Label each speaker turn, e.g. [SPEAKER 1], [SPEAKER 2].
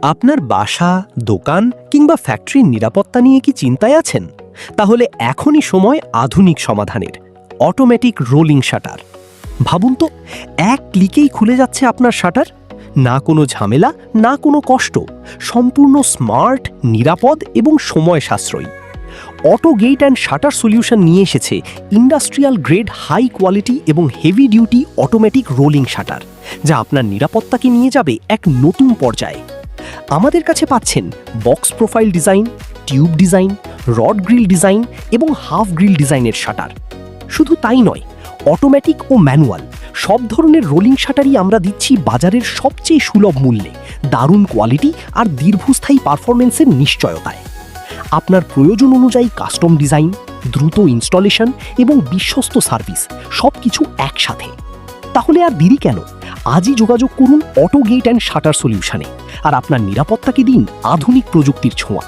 [SPEAKER 1] আপনার বাসা, দোকান কিংবা ফ্যাক্টরির নিরাপত্তা নিয়ে কি চিন্তায় আছেন? তাহলে এখনই সময় আধুনিক সমাধানের। Automatic rolling shutter. ভাবুন তো, এক ক্লিকেই খুলে যাচ্ছে আপনার শাটার। না কোনো ঝামেলা, না কোনো কষ্ট। সম্পূর্ণ স্মার্ট, নিরাপদ এবং সময় সাশ্রয়ী। Auto gate and shutter solution নিয়ে এসেছে ইন্ডাস্ট্রিয়াল গ্রেড হাই কোয়ালিটি এবং heavy duty automatic rolling shutter, যা আপনার নিরাপত্তাকে নিয়ে যাবে এক নতুন পর্যায়ে। আমাদের কাছে পাচ্ছেন box profile design, tube design, rod grill design এবং হাফ গ্রিল ডিজাইনের শাটার। শুধু তাই নয়, অটোমেটিক ও ম্যানুয়াল সব ধরনের রোলিং শাটারই আমরা দিচ্ছি বাজারের সবচেয়ে সুলভ মূল্যে, দারুণ কোয়ালিটি আর দীর্ঘস্থায়ী পারফরমেন্সের নিশ্চয়তায়। আপনার প্রয়োজন অনুযায়ী কাস্টম ডিজাইন, দ্রুত ইনস্টলেশন এবং বিশ্বস্ত সার্ভিস সবকিছু একসাথে। তাহলে আর দেরি কেন? আজই যোগাযোগ করুন অটো গেট অ্যান্ড শাটার সলিউশনে আর আপনার নিরাপত্তাকে দিন আধুনিক প্রযুক্তির ছোঁয়া।